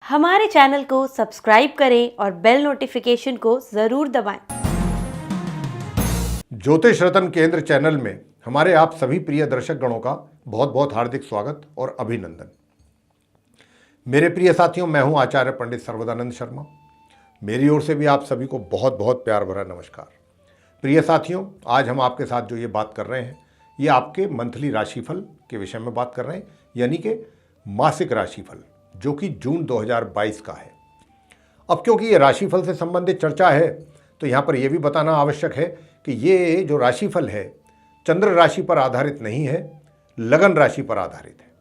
हमारे चैनल को सब्सक्राइब करें और बेल नोटिफिकेशन को ज़रूर दबाएं। ज्योतिष रत्न केंद्र चैनल में हमारे आप सभी प्रिय दर्शक गणों का बहुत बहुत हार्दिक स्वागत और अभिनंदन। मेरे प्रिय साथियों, मैं हूं आचार्य पंडित सर्वदानंद शर्मा। मेरी ओर से भी आप सभी को बहुत बहुत प्यार भरा नमस्कार। प्रिय साथियों, आज हम आपके साथ जो ये बात कर रहे हैं, ये आपके मंथली राशिफल के विषय में बात कर रहे हैं, यानी कि मासिक राशिफल, जो कि जून 2022 का है। अब क्योंकि ये राशिफल से संबंधित चर्चा है, तो यहाँ पर यह भी बताना आवश्यक है कि ये जो राशिफल है चंद्र राशि पर आधारित नहीं है, लगन राशि पर आधारित है।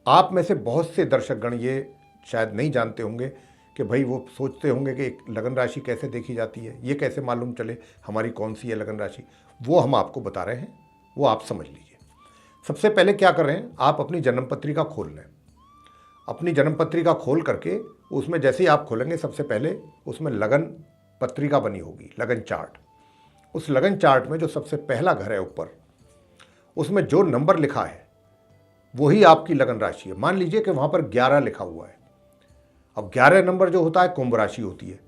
आप में से बहुत से दर्शकगण ये शायद नहीं जानते होंगे कि भाई, वो सोचते होंगे कि एक लगन राशि कैसे देखी जाती है, ये कैसे मालूम चले हमारी कौन सी है लगन राशि। वो हम आपको बता रहे हैं, वो आप समझ लीजिए। सबसे पहले क्या कर रहे हैं, आप अपनी जन्म पत्रिका खोल लें। अपनी जन्म पत्रिका खोल करके उसमें जैसे ही आप खोलेंगे, सबसे पहले उसमें लगन पत्रिका बनी होगी, लगन चार्ट। उस लगन चार्ट में जो सबसे पहला घर है ऊपर, उसमें जो नंबर लिखा है वही आपकी लगन राशि है। मान लीजिए कि वहाँ पर 11 लिखा हुआ है। अब 11 नंबर जो होता है कुंभ राशि होती है।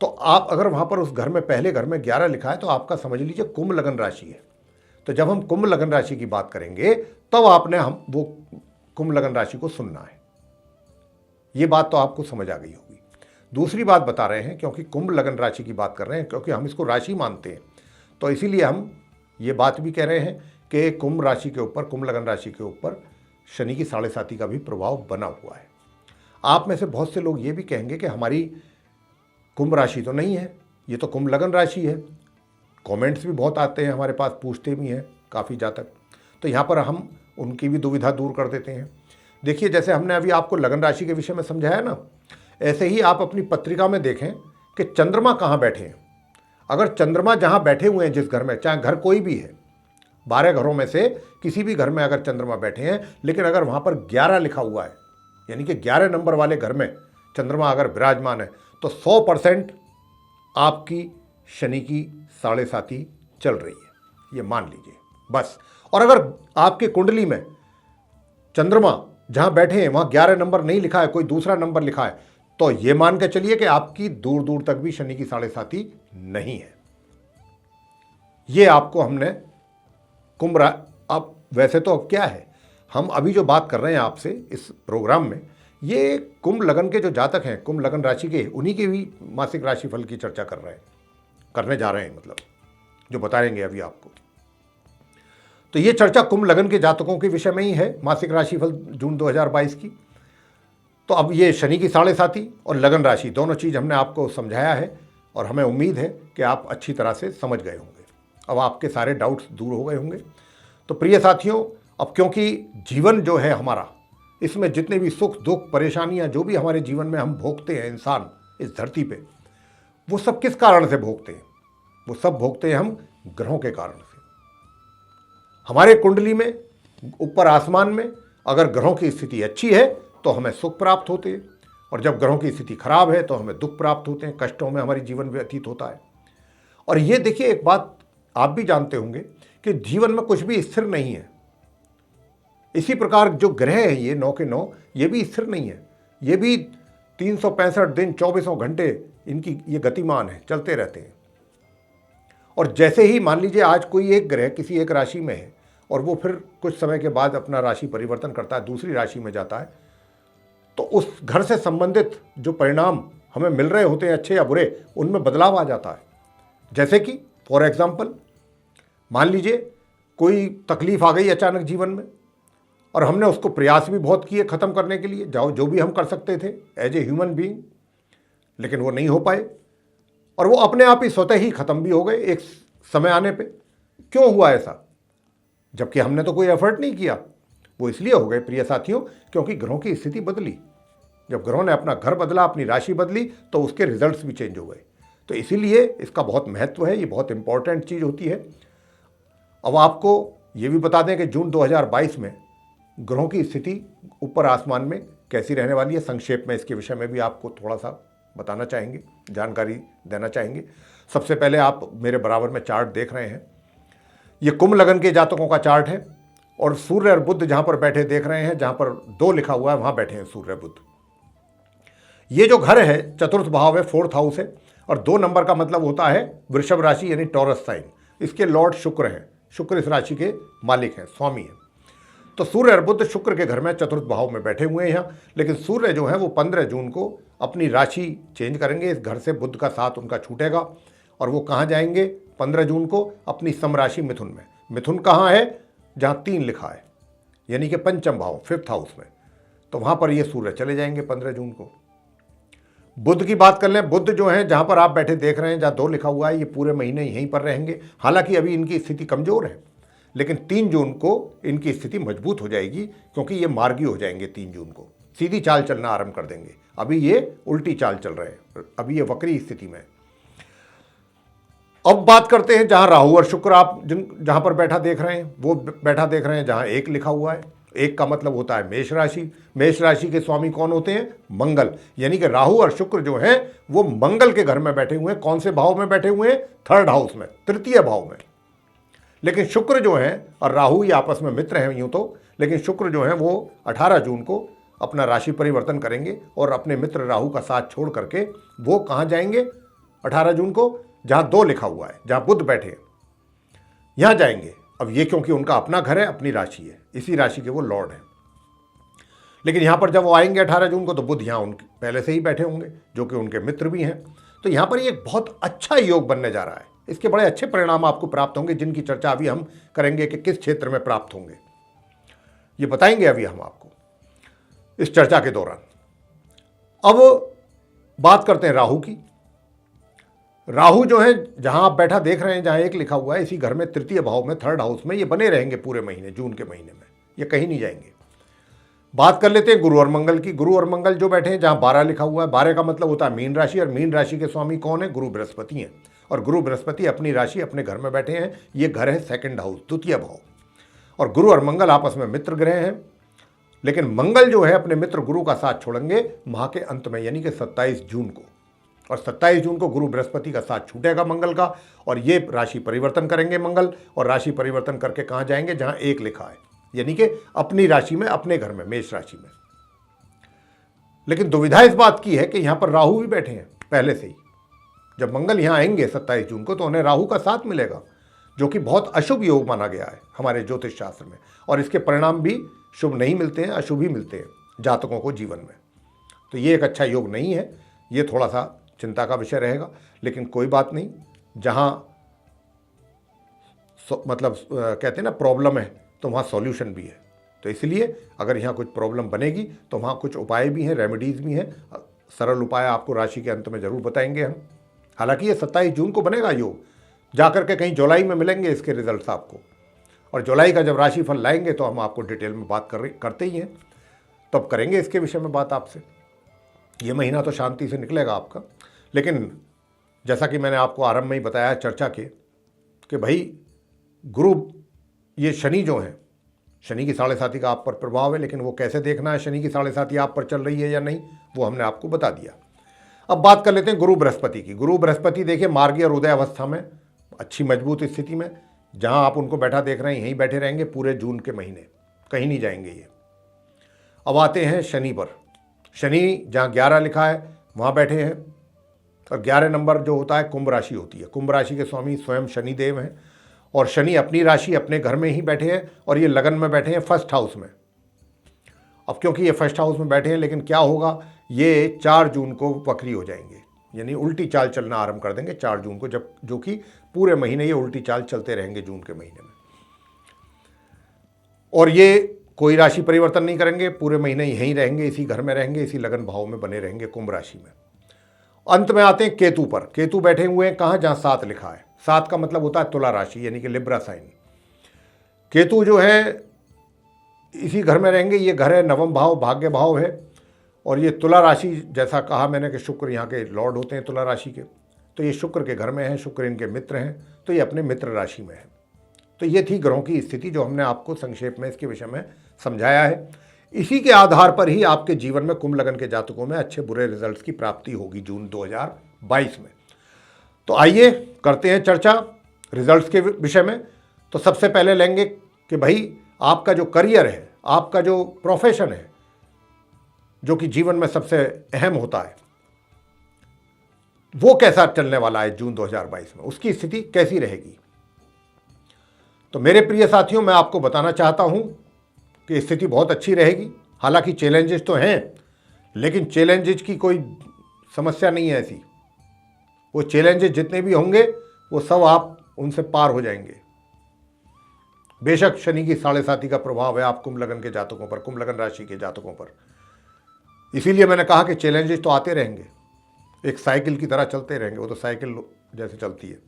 तो आप अगर वहाँ पर उस घर में पहले घर में 11 लिखा है तो आपका समझ लीजिए कुंभ लगन राशि है। तो जब हम कुंभ लगन राशि की बात करेंगे तब आपने हम वो कुंभ लगन राशि को सुनना है। ये बात तो आपको समझ आ गई होगी। दूसरी बात बता रहे हैं, क्योंकि कुंभ लगन राशि की बात कर रहे हैं, क्योंकि हम इसको राशि मानते हैं, तो इसीलिए हम ये बात भी कह रहे हैं कि कुंभ राशि के ऊपर, कुंभ लगन राशि के ऊपर शनि की 7.5 का भी प्रभाव बना हुआ है। आप में से बहुत से लोग ये भी कहेंगे कि हमारी कुंभ राशि तो नहीं है, ये तो कुंभ लगन राशि है। कमेंट्स भी बहुत आते हैं हमारे पास, पूछते भी हैं काफ़ी जातक। तो यहाँ पर हम उनकी भी दुविधा दूर कर देते हैं। देखिए, जैसे हमने अभी आपको लगन राशि के विषय में समझाया ना, ऐसे ही आप अपनी पत्रिका में देखें कि चंद्रमा कहाँ बैठे हैं। अगर चंद्रमा जहाँ बैठे हुए हैं, जिस घर में, चाहे घर कोई भी है, 12 घरों में से किसी भी घर में अगर चंद्रमा बैठे हैं, लेकिन अगर वहाँ पर 11 लिखा हुआ है, यानी कि 11 नंबर वाले घर में चंद्रमा अगर विराजमान है, तो 100% आपकी शनि की 7.5 चल रही है, ये मान लीजिए बस। और अगर आपकी कुंडली में चंद्रमा जहां बैठे हैं वहां 11 नंबर नहीं लिखा है, कोई दूसरा नंबर लिखा है, तो यह मान के चलिए कि आपकी दूर दूर तक भी शनि की 7.5 नहीं है। यह आपको हमने अब वैसे तो अब क्या है, हम अभी जो बात कर रहे हैं आपसे इस प्रोग्राम में, ये कुंभ लगन के जो जातक हैं, कुंभ लगन राशि के, उन्हीं की भी मासिक राशिफल की चर्चा करने जा रहे हैं, मतलब जो बताएंगे अभी आपको। तो ये चर्चा कुंभ लगन के जातकों के विषय में ही है, मासिक राशिफल जून 2022 की। तो अब ये शनि की 7.5 और लगन राशि दोनों चीज़ हमने आपको समझाया है, और हमें उम्मीद है कि आप अच्छी तरह से समझ गए होंगे। अब आपके सारे डाउट्स दूर हो गए होंगे। तो प्रिय साथियों, अब क्योंकि जीवन जो है हमारा, इसमें जितने भी सुख दुख परेशानियां जो भी हमारे जीवन में हम भोगते हैं, इंसान इस धरती पे, वो सब किस कारण से भोगते हैं? वो सब भोगते हैं हम ग्रहों के कारण से। हमारे कुंडली में ऊपर आसमान में अगर ग्रहों की स्थिति अच्छी है तो हमें सुख प्राप्त होते हैं, और जब ग्रहों की स्थिति खराब है तो हमें दुख प्राप्त होते हैं, कष्टों में हमारी जीवन व्यतीत होता है। और ये देखिए, एक बात आप भी जानते होंगे कि जीवन में कुछ भी स्थिर नहीं है। इसी प्रकार जो ग्रह है ये 9 के 9, ये भी स्थिर नहीं है। ये भी 365 दिन 24 घंटे इनकी ये गतिमान है, चलते रहते हैं। और जैसे ही मान लीजिए आज कोई एक ग्रह किसी एक राशि में है और वो फिर कुछ समय के बाद अपना राशि परिवर्तन करता है, दूसरी राशि में जाता है, तो उस घर से संबंधित जो परिणाम हमें मिल रहे होते हैं, अच्छे या बुरे, उनमें बदलाव आ जाता है। जैसे कि फॉर एग्जाम्पल, मान लीजिए कोई तकलीफ आ गई अचानक जीवन में, और हमने उसको प्रयास भी बहुत किए ख़त्म करने के लिए, जो भी हम कर सकते थे एज ए ह्यूमन बीइंग, लेकिन वो नहीं हो पाए, और वो अपने आप ही स्वतः ही ख़त्म भी हो गए एक समय आने पे। क्यों हुआ ऐसा? जबकि हमने तो कोई एफर्ट नहीं किया। वो इसलिए हो गए प्रिय साथियों, क्योंकि ग्रहों की स्थिति बदली। जब ग्रहों ने अपना घर बदला, अपनी राशि बदली, तो उसके रिजल्ट्स भी चेंज हो गए। तो इसीलिए इसका बहुत महत्व है, ये बहुत इंपॉर्टेंट चीज़ होती है। अब आपको ये भी बता दें कि जून 2022 में ग्रहों की स्थिति ऊपर आसमान में कैसी रहने वाली है। संक्षेप में इसके विषय में भी आपको थोड़ा सा बताना चाहेंगे, जानकारी देना चाहेंगे। सबसे पहले आप मेरे बराबर में चार्ट देख रहे हैं, ये कुंभ लगन के जातकों का चार्ट है, और सूर्य और बुध जहाँ पर बैठे देख रहे हैं, जहाँ पर 2 लिखा हुआ है वहाँ बैठे हैं सूर्य बुध। ये जो घर है चतुर्थ भाव है, 4th हाउस है, और 2 नंबर का मतलब होता है वृषभ राशि यानी टॉरस साइन। इसके लॉर्ड शुक्र हैं, शुक्र इस राशि के मालिक हैं, स्वामी हैं। तो सूर्य और बुध शुक्र के घर में चतुर्थ भाव में बैठे हुए हैं यहाँ। लेकिन सूर्य जो है वो 15 जून को अपनी राशि चेंज करेंगे, इस घर से बुध का साथ उनका छूटेगा और वो कहाँ जाएंगे 15 जून को? अपनी समराशि मिथुन में। मिथुन कहाँ है? जहाँ 3 लिखा है, यानी कि पंचम भाव 5th हाउस में। तो वहाँ पर ये सूर्य चले जाएंगे 15 जून को। बुध की बात कर लें, बुध जो है जहाँ पर आप बैठे देख रहे हैं, जहाँ 2 लिखा हुआ है, ये पूरे महीने यहीं पर रहेंगे। हालांकि अभी इनकी स्थिति कमज़ोर है, लेकिन 3 जून को इनकी स्थिति मजबूत हो जाएगी, क्योंकि ये मार्गी हो जाएंगे 3 जून को, सीधी चाल चलना आरंभ कर देंगे। अभी ये उल्टी चाल चल रहे हैं, अभी ये वक्री स्थिति में। अब बात करते हैं जहां राहु और शुक्र आप जहां पर बैठा देख रहे हैं, वो बैठा देख रहे हैं जहां 1 लिखा हुआ है। 1 का मतलब होता है मेष राशि। मेष राशि के स्वामी कौन होते हैं? मंगल। यानी कि राहु और शुक्र जो हैं वो मंगल के घर में बैठे हुए हैं। कौन से भाव में बैठे हुए हैं? 3rd हाउस में, 3य भाव में। लेकिन शुक्र जो है और राहु ये आपस में मित्र हैं यूं तो, लेकिन शुक्र जो है वो 18 जून को अपना राशि परिवर्तन करेंगे और अपने मित्र राहु का साथ छोड़ करके वो कहाँ जाएंगे 18 जून को? जहाँ 2 लिखा हुआ है, जहाँ बुध बैठे हैं, यहाँ जाएंगे। अब ये क्योंकि उनका अपना घर है, अपनी राशि है, इसी राशि के वो लॉर्ड हैं। लेकिन यहाँ पर जब वो आएंगे 18 जून को, तो बुध यहाँ उनके पहले से ही बैठे होंगे, जो कि उनके मित्र भी हैं। तो यहाँ पर ये बहुत अच्छा योग बनने जा रहा है। इसके बड़े अच्छे परिणाम आपको प्राप्त होंगे, जिनकी चर्चा अभी हम करेंगे कि किस क्षेत्र में प्राप्त होंगे, ये बताएंगे अभी हम आपको इस चर्चा के दौरान। अब बात करते हैं राहु की। राहु जो है जहां आप बैठा देख रहे हैं, जहां 1 लिखा हुआ है, इसी घर में 3य भाव में 3rd हाउस में ये बने रहेंगे पूरे महीने, जून के महीने में, ये कहीं नहीं जाएंगे। बात कर लेते हैं गुरु और मंगल की। गुरु और मंगल जो बैठे हैं जहां 12 लिखा हुआ है, 12 का मतलब होता है मीन राशि, और मीन राशि के स्वामी कौन है? गुरु बृहस्पति हैं। और गुरु बृहस्पति अपनी राशि अपने घर में बैठे हैं। ये घर है 2nd हाउस, 2य भाव। और गुरु और मंगल आपस में मित्र ग्रह हैं। लेकिन मंगल जो है अपने मित्र गुरु का साथ छोड़ेंगे माह के अंत में, यानी कि 27 जून को। और 27 जून को गुरु बृहस्पति का साथ छूटेगा मंगल का, और ये राशि परिवर्तन करेंगे मंगल, और राशि परिवर्तन करके कहाँ जाएंगे? जहाँ 1 लिखा है, यानी कि अपनी राशि में, अपने घर में, मेष राशि में। लेकिन दुविधा इस बात की है कि यहाँ पर राहु भी बैठे हैं पहले से ही। जब मंगल यहाँ आएंगे 27 जून को, तो उन्हें राहु का साथ मिलेगा, जो कि बहुत अशुभ योग माना गया है हमारे ज्योतिष शास्त्र में। और इसके परिणाम भी शुभ नहीं मिलते हैं, अशुभ ही मिलते हैं जातकों को जीवन में। तो ये एक अच्छा योग नहीं है, ये थोड़ा सा चिंता का विषय रहेगा। लेकिन कोई बात नहीं, जहाँ मतलब कहते हैं ना प्रॉब्लम है, तो वहाँ सॉल्यूशन भी है। तो इसलिए अगर यहाँ कुछ प्रॉब्लम बनेगी तो वहाँ कुछ उपाय भी हैं, रेमेडीज़ भी हैं। सरल उपाय आपको राशि के अंत में ज़रूर बताएंगे हम। हालांकि ये 27 जून को बनेगा योग, जाकर के कहीं जुलाई में मिलेंगे इसके रिजल्ट्स आपको। और जुलाई का जब राशिफल लाएंगे तो हम आपको डिटेल में बात करते ही हैं, तो अब करेंगे इसके विषय में बात आपसे। ये महीना तो शांति से निकलेगा आपका। लेकिन जैसा कि मैंने आपको आरंभ में ही बताया चर्चा के, कि भाई गुरु ये शनि जो है, शनि की 7.5 का आप पर प्रभाव है। लेकिन वो कैसे देखना है, शनि की 7.5 आप पर चल रही है या नहीं, वो हमने आपको बता दिया। अब बात कर लेते हैं गुरु बृहस्पति की। गुरु बृहस्पति देखिए मार्गी और उदय अवस्था में, अच्छी मजबूत स्थिति में, जहां आप उनको बैठा देख रहे हैं यहीं बैठे रहेंगे पूरे जून के महीने, कहीं नहीं जाएंगे ये। अब आते हैं शनि पर। शनि जहां 11 लिखा है वहां बैठे हैं, और 11 नंबर जो होता है कुंभ राशि होती है। कुंभ राशि के स्वामी स्वयं शनि देव हैं, और शनि अपनी राशि अपने घर में ही बैठे हैं, और ये लगन में बैठे हैं 1st हाउस में। अब क्योंकि ये 1st हाउस में बैठे हैं, लेकिन क्या होगा, ये 4 जून को वक्री हो जाएंगे, यानी उल्टी चाल चलना आरंभ कर देंगे 4 जून को, जब जो कि पूरे महीने ये उल्टी चाल चलते रहेंगे जून के महीने में। और ये कोई राशि परिवर्तन नहीं करेंगे, पूरे महीने यहीं रहेंगे, इसी घर में रहेंगे, इसी लगन भाव में बने रहेंगे कुंभ राशि में। अंत में आते हैं केतु पर। केतु बैठे हुए हैं कहाँ? जहाँ 7 लिखा है। 7 का मतलब होता है तुला राशि, यानी कि लिब्रा साइन। केतु जो है इसी घर में रहेंगे, ये घर है 9वां भाव, भाग्य भाव है। और ये तुला राशि, जैसा कहा मैंने कि शुक्र यहाँ के लॉर्ड होते हैं तुला राशि के, तो ये शुक्र के घर में है, शुक्र इनके मित्र हैं, तो ये अपने मित्र राशि में है। तो ये थी ग्रहों की स्थिति जो हमने आपको संक्षेप में इसके विषय में समझाया है। इसी के आधार पर ही आपके जीवन में कुंभ लगन के जातकों में अच्छे बुरे रिजल्ट्स की प्राप्ति होगी जून 2022 में। तो आइए करते हैं चर्चा रिजल्ट्स के विषय में। तो सबसे पहले लेंगे कि भाई आपका जो करियर है, आपका जो प्रोफेशन है, जो कि जीवन में सबसे अहम होता है, वो कैसा चलने वाला है जून 2022 में, उसकी स्थिति कैसी रहेगी। तो मेरे प्रिय साथियों, मैं आपको बताना चाहता हूं कि स्थिति बहुत अच्छी रहेगी। हालांकि चैलेंजेस तो हैं, लेकिन चैलेंजेस की कोई समस्या नहीं है ऐसी। वो चैलेंजेस जितने भी होंगे वो सब आप उनसे पार हो जाएंगे। बेशक शनि की 7.5 का प्रभाव है आप कुंभ लगन के जातकों पर, कुंभ लगन राशि के जातकों पर, इसीलिए मैंने कहा कि चैलेंजेस तो आते रहेंगे, एक साइकिल की तरह चलते रहेंगे, वो तो साइकिल जैसे चलती है,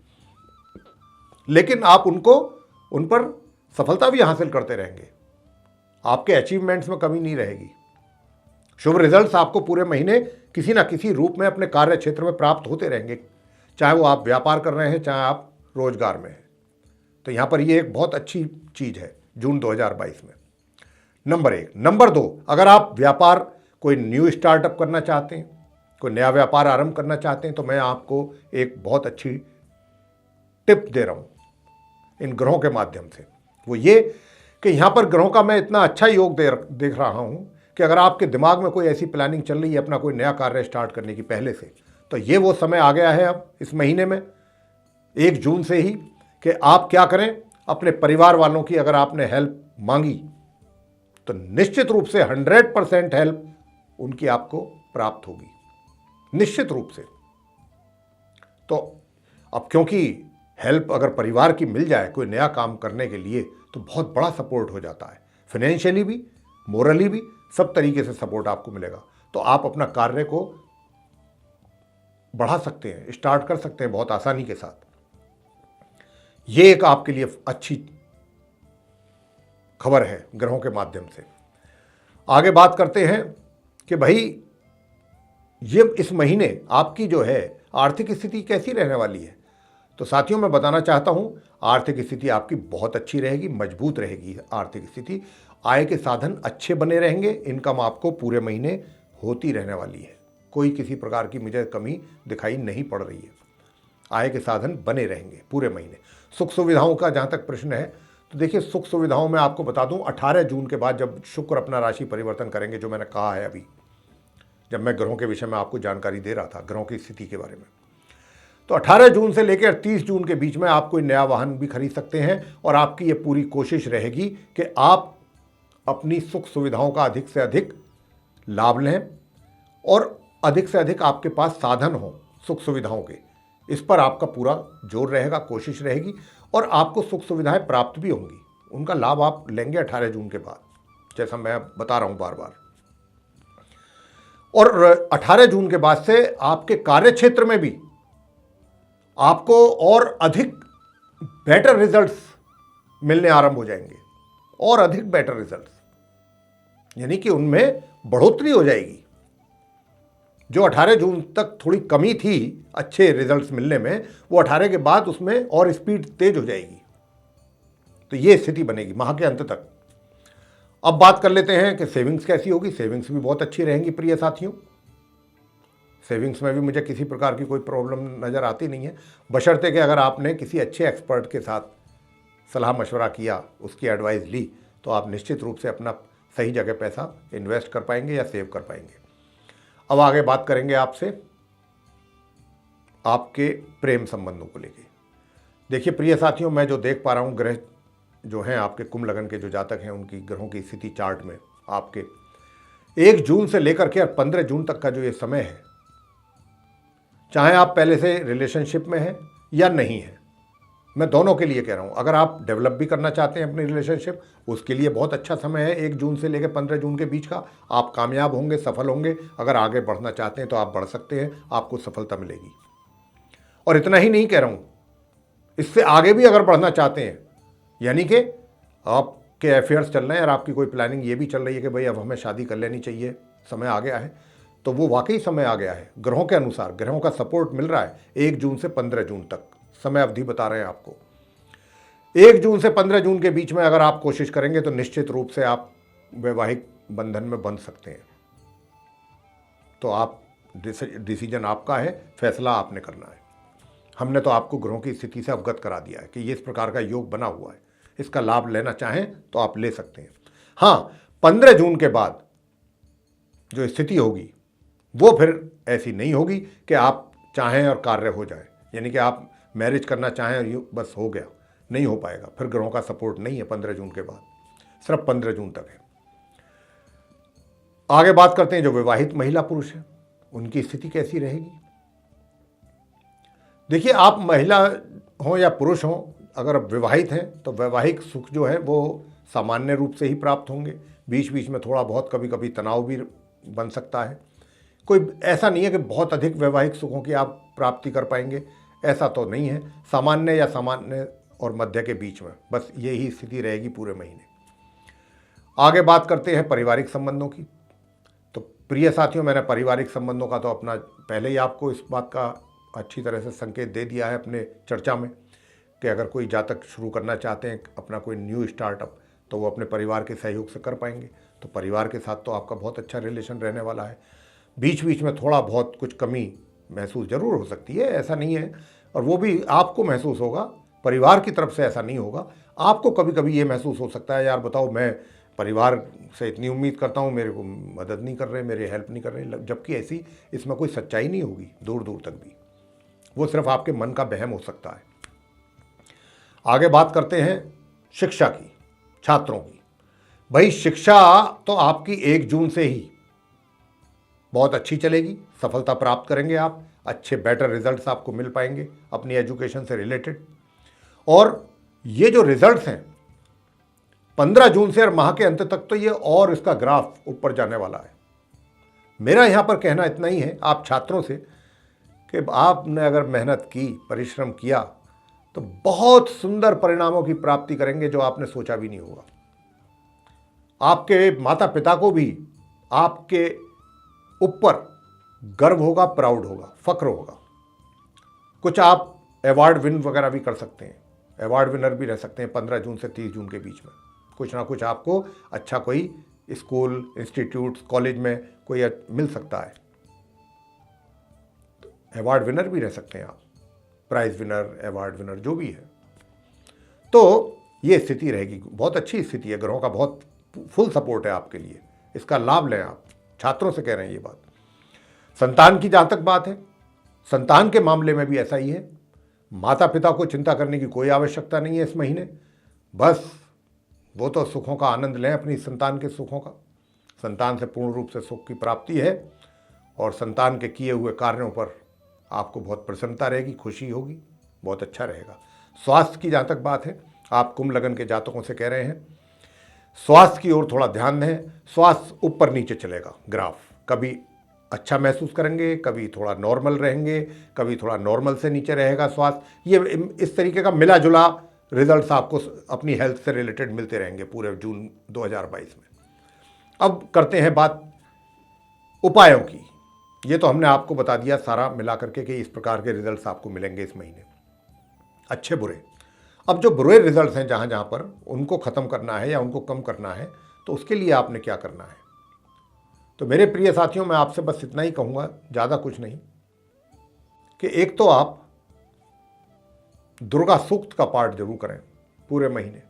लेकिन आप उन पर सफलता भी हासिल करते रहेंगे। आपके अचीवमेंट्स में कमी नहीं रहेगी। शुभ रिजल्ट्स आपको पूरे महीने किसी ना किसी रूप में अपने कार्य क्षेत्र में प्राप्त होते रहेंगे, चाहे वो आप व्यापार कर रहे हैं, चाहे आप रोजगार में हैं। तो यहां पर ये एक बहुत अच्छी चीज है जून 2022 में, नंबर 1। नंबर 2, अगर आप व्यापार कोई न्यू स्टार्टअप करना चाहते हैं, कोई नया व्यापार आरंभ करना चाहते हैं, तो मैं आपको एक बहुत अच्छी टिप दे रहा हूं इन ग्रहों के माध्यम से। वो ये कि यहां पर ग्रहों का मैं इतना अच्छा योग देख रहा हूं कि अगर आपके दिमाग में कोई ऐसी प्लानिंग चल रही है अपना कोई नया कार्य स्टार्ट करने की पहले से, तो ये वो समय आ गया है अब इस महीने में 1 जून से ही कि आप क्या करें, अपने परिवार वालों की अगर आपने हेल्प मांगी तो निश्चित रूप से 100% हेल्प उनकी आपको प्राप्त होगी, निश्चित रूप से। तो अब क्योंकि हेल्प अगर परिवार की मिल जाए कोई नया काम करने के लिए तो बहुत बड़ा सपोर्ट हो जाता है, फाइनेंशियली भी, मोरली भी, सब तरीके से सपोर्ट आपको मिलेगा। तो आप अपना कार्य को बढ़ा सकते हैं, स्टार्ट कर सकते हैं बहुत आसानी के साथ। ये एक आपके लिए अच्छी खबर है ग्रहों के माध्यम से। आगे बात करते हैं कि भाई ये इस महीने आपकी जो है आर्थिक स्थिति कैसी रहने वाली है। तो साथियों, मैं बताना चाहता हूं आर्थिक स्थिति आपकी बहुत अच्छी रहेगी, मजबूत रहेगी आर्थिक स्थिति। आय के साधन अच्छे बने रहेंगे, इनकम आपको पूरे महीने होती रहने वाली है, कोई किसी प्रकार की मुझे कमी दिखाई नहीं पड़ रही है। आय के साधन बने रहेंगे पूरे महीने। सुख सुविधाओं का जहाँ तक प्रश्न है तो देखिए, सुख सुविधाओं में आपको बता दूं 18 जून के बाद जब शुक्र अपना राशि परिवर्तन करेंगे, जो मैंने कहा है अभी जब मैं ग्रहों के विषय में आपको जानकारी दे रहा था, ग्रहों की स्थिति के बारे में, तो 18 जून से लेकर 30 जून के बीच में आप कोई नया वाहन भी खरीद सकते हैं। और आपकी ये पूरी कोशिश रहेगी कि आप अपनी सुख सुविधाओं का अधिक से अधिक लाभ लें और अधिक से अधिक आपके पास साधन हो सुख सुविधाओं के, इस पर आपका पूरा जोर रहेगा, कोशिश रहेगी और आपको सुख सुविधाएं प्राप्त भी होंगी। उनका लाभ आप लेंगे 18 जून के बाद, जैसा मैं बता रहा हूं बार बार। और 18 जून के बाद से आपके कार्य क्षेत्र में भी आपको और अधिक बेटर रिजल्ट्स मिलने आरंभ हो जाएंगे, और अधिक बेटर रिजल्ट्स, यानी कि उनमें बढ़ोतरी हो जाएगी। जो 18 जून तक थोड़ी कमी थी अच्छे रिजल्ट्स मिलने में, वो 18 के बाद उसमें और स्पीड तेज हो जाएगी। तो ये स्थिति बनेगी माह के अंत तक। अब बात कर लेते हैं कि सेविंग्स कैसी होगी। सेविंग्स भी बहुत अच्छी रहेंगी प्रिय साथियों। सेविंग्स में भी मुझे किसी प्रकार की कोई प्रॉब्लम नज़र आती नहीं है, बशर्ते कि अगर आपने किसी अच्छे एक्सपर्ट के साथ सलाह मशवरा किया, उसकी एडवाइस ली, तो आप निश्चित रूप से अपना सही जगह पैसा इन्वेस्ट कर पाएंगे या सेव कर पाएंगे। अब आगे बात करेंगे आपसे आपके प्रेम संबंधों को लेके। देखिए प्रिय साथियों, मैं जो देख पा रहा हूँ, ग्रह जो हैं आपके कुंभ लगन के जो जातक हैं, उनकी ग्रहों की स्थिति चार्ट में आपके 1 जून से लेकर के 15 जून तक का जो ये समय है, चाहे आप पहले से रिलेशनशिप में हैं या नहीं हैं, मैं दोनों के लिए कह रहा हूँ। अगर आप डेवलप भी करना चाहते हैं अपनी रिलेशनशिप, उसके लिए बहुत अच्छा समय है 1 जून से लेकर 15 जून के बीच का। आप कामयाब होंगे, सफल होंगे। अगर आगे बढ़ना चाहते हैं तो आप बढ़ सकते हैं, आपको सफलता मिलेगी। और इतना ही नहीं कह रहा हूँ, इससे आगे भी अगर बढ़ना चाहते हैं, यानी कि आपके अफेयर्स चल रहे हैं और आपकी कोई प्लानिंग ये भी चल रही है कि भाई अब हमें शादी कर लेनी चाहिए, समय आ गया है, तो वो वाकई समय आ गया है। ग्रहों के अनुसार ग्रहों का सपोर्ट मिल रहा है 1 जून से 15 जून तक समय अवधि बता रहे हैं आपको। 1 जून से 15 जून के बीच में अगर आप कोशिश करेंगे तो निश्चित रूप से आप वैवाहिक बंधन में बंध सकते हैं। तो आप डिसीजन आपका है, फैसला आपने करना है। हमने तो आपको ग्रहों की स्थिति से अवगत करा दिया है कि ये इस प्रकार का योग बना हुआ है, इसका लाभ लेना चाहें तो आप ले सकते हैं। हाँ, 15 जून के बाद जो स्थिति होगी वो फिर ऐसी नहीं होगी कि आप चाहें और कार्य हो जाए, यानी कि आप मैरिज करना चाहें और यूँ बस हो गया, नहीं हो पाएगा। फिर ग्रहों का सपोर्ट नहीं है 15 जून के बाद, सिर्फ 15 जून तक है। आगे बात करते हैं जो विवाहित महिला पुरुष हैं, उनकी स्थिति कैसी रहेगी। देखिए, आप महिला हों या पुरुष हों, अगर विवाहित हैं तो वैवाहिक सुख जो है वो सामान्य रूप से ही प्राप्त होंगे। बीच बीच में थोड़ा बहुत कभी कभी तनाव भी बन सकता है। कोई ऐसा नहीं है कि बहुत अधिक वैवाहिक सुखों की आप प्राप्ति कर पाएंगे, ऐसा तो नहीं है। सामान्य या सामान्य और मध्य के बीच में बस यही स्थिति रहेगी पूरे महीने। आगे बात करते हैं पारिवारिक संबंधों की। तो प्रिय साथियों, मैंने पारिवारिक संबंधों का तो अपना पहले ही आपको इस बात का अच्छी तरह से संकेत दे दिया है अपने चर्चा में कि अगर कोई जातक शुरू करना चाहते हैं अपना कोई न्यू स्टार्टअप, तो वो अपने परिवार के सहयोग से कर पाएंगे। तो परिवार के साथ तो आपका बहुत अच्छा रिलेशन रहने वाला है। बीच बीच में थोड़ा बहुत कुछ कमी महसूस जरूर हो सकती है, ऐसा नहीं है, और वो भी आपको महसूस होगा, परिवार की तरफ से ऐसा नहीं होगा। आपको कभी कभी ये महसूस हो सकता है, यार बताओ, मैं परिवार से इतनी उम्मीद करता हूँ, मेरे को मदद नहीं कर रहे, मेरे हेल्प नहीं कर रहे, जबकि ऐसी इसमें कोई सच्चाई नहीं होगी दूर दूर तक भी, वो सिर्फ आपके मन का वहम हो सकता है। आगे बात करते हैं शिक्षा की, छात्रों की। भाई, शिक्षा तो आपकी 1 जून से ही बहुत अच्छी चलेगी, सफलता प्राप्त करेंगे आप, अच्छे बेटर रिजल्ट्स आपको मिल पाएंगे अपनी एजुकेशन से रिलेटेड। और ये जो रिजल्ट्स हैं 15 जून से और माह के अंत तक, तो ये और इसका ग्राफ ऊपर जाने वाला है। मेरा यहाँ पर कहना इतना ही है आप छात्रों से कि आपने अगर मेहनत की, परिश्रम किया, तो बहुत सुंदर परिणामों की प्राप्ति करेंगे जो आपने सोचा भी नहीं होगा। आपके माता पिता को भी आपके ऊपर गर्व होगा, प्राउड होगा, फक्र होगा। कुछ आप अवार्ड विन वगैरह भी कर सकते हैं, अवार्ड विनर भी रह सकते हैं 15 जून से 30 जून के बीच में। कुछ ना कुछ आपको अच्छा कोई स्कूल, इंस्टीट्यूट, कॉलेज में कोई मिल सकता है, अवार्ड विनर भी रह सकते हैं आप, प्राइज विनर, अवार्ड विनर, जो भी है। तो ये स्थिति रहेगी, बहुत अच्छी स्थिति है, ग्रहों का बहुत फुल सपोर्ट है आपके लिए, इसका लाभ लें आप। छात्रों से कह रहे हैं ये बात। संतान की जहाँ तक बात है, संतान के मामले में भी ऐसा ही है। माता पिता को चिंता करने की कोई आवश्यकता नहीं है इस महीने, बस वो तो सुखों का आनंद लें, अपनी संतान के सुखों का। संतान से पूर्ण रूप से सुख की प्राप्ति है और संतान के किए हुए कार्यों पर आपको बहुत प्रसन्नता रहेगी, खुशी होगी, बहुत अच्छा रहेगा। स्वास्थ्य की जहाँ तक बात है, आप कुंभ लगन के जातकों से कह रहे हैं स्वास्थ्य की ओर थोड़ा ध्यान दें। स्वास्थ्य ऊपर नीचे चलेगा ग्राफ, कभी अच्छा महसूस करेंगे, कभी थोड़ा नॉर्मल रहेंगे, कभी थोड़ा नॉर्मल से नीचे रहेगा स्वास्थ्य। ये इस तरीके का मिला जुला रिजल्ट्स आपको अपनी हेल्थ से रिलेटेड मिलते रहेंगे पूरे जून 2022 में। अब करते हैं बात उपायों की। ये तो हमने आपको बता दिया सारा मिला करके कि इस प्रकार के रिजल्ट्स आपको मिलेंगे इस महीने, अच्छे बुरे। अब जो बुरे रिजल्ट्स हैं जहाँ जहाँ पर, उनको ख़त्म करना है या उनको कम करना है, तो उसके लिए आपने क्या करना है। तो मेरे प्रिय साथियों, मैं आपसे बस इतना ही कहूँगा, ज़्यादा कुछ नहीं, कि एक तो आप दुर्गा सूक्त का पाठ जरूर करें पूरे महीने।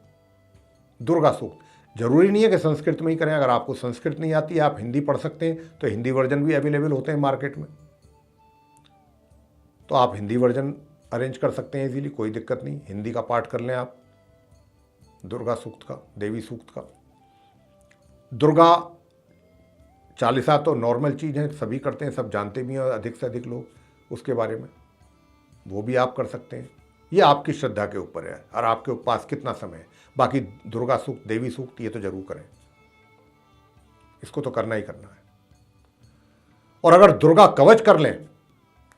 दुर्गा सूक्त जरूरी नहीं है कि संस्कृत में ही करें, अगर आपको संस्कृत नहीं आती है, आप हिंदी पढ़ सकते हैं, तो हिंदी वर्जन भी अवेलेबल होते हैं मार्केट में, तो आप हिंदी वर्जन अरेंज कर सकते हैं इजीली, कोई दिक्कत नहीं। हिंदी का पाठ कर लें आप दुर्गा सूक्त का, देवी सूक्त का। दुर्गा चालीसा तो नॉर्मल चीज़ है, सभी करते हैं, सब जानते भी हैं, अधिक से अधिक लोग उसके बारे में, वो भी आप कर सकते हैं। ये आपकी श्रद्धा के ऊपर है और आपके पास कितना समय है। बाकी दुर्गा सूक्त, देवी सूक्त, ये तो जरूर करें, इसको तो करना ही करना है। और अगर दुर्गा कवच कर लें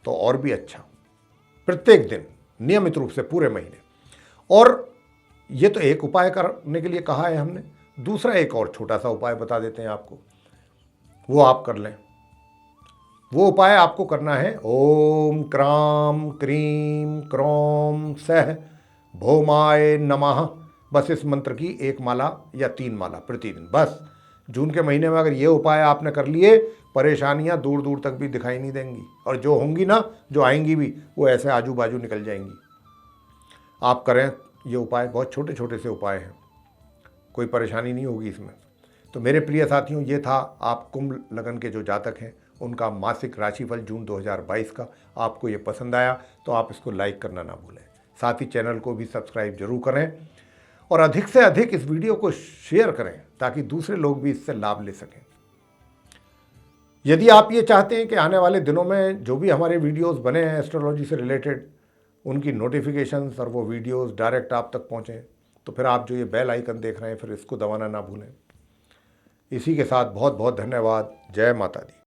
तो और भी अच्छा, प्रत्येक दिन नियमित रूप से पूरे महीने। और ये तो एक उपाय करने के लिए कहा है हमने, दूसरा एक और छोटा सा उपाय बता देते हैं आपको, वो आप कर लें। वो उपाय आपको करना है, ओम क्राम क्रीम क्रौम सह भौमाय नमः। बस इस मंत्र की 1 माला या 3 माला प्रतिदिन, बस जून के महीने में अगर ये उपाय आपने कर लिए, परेशानियां दूर दूर तक भी दिखाई नहीं देंगी, और जो होंगी ना, जो आएंगी भी, वो ऐसे आजू बाजू निकल जाएंगी। आप करें ये उपाय, बहुत छोटे छोटे से उपाय हैं, कोई परेशानी नहीं होगी इसमें। तो मेरे प्रिय साथियों, ये था, आप कुंभ लगन के जो जातक हैं उनका मासिक राशिफल जून 2022 का आपको ये पसंद आया तो आप इसको लाइक करना ना भूलें। साथ ही चैनल को भी सब्सक्राइब जरूर करें और अधिक से अधिक इस वीडियो को शेयर करें ताकि दूसरे लोग भी इससे लाभ ले सकें। यदि आप ये चाहते हैं कि आने वाले दिनों में जो भी हमारे वीडियोस बने हैं एस्ट्रोलॉजी से रिलेटेड, उनकी नोटिफिकेशंस और वो वीडियोस डायरेक्ट आप तक पहुँचें, तो फिर आप जो ये बेल आइकन देख रहे हैं फिर इसको दबाना ना भूलें। इसी के साथ बहुत बहुत धन्यवाद। जय माता दी।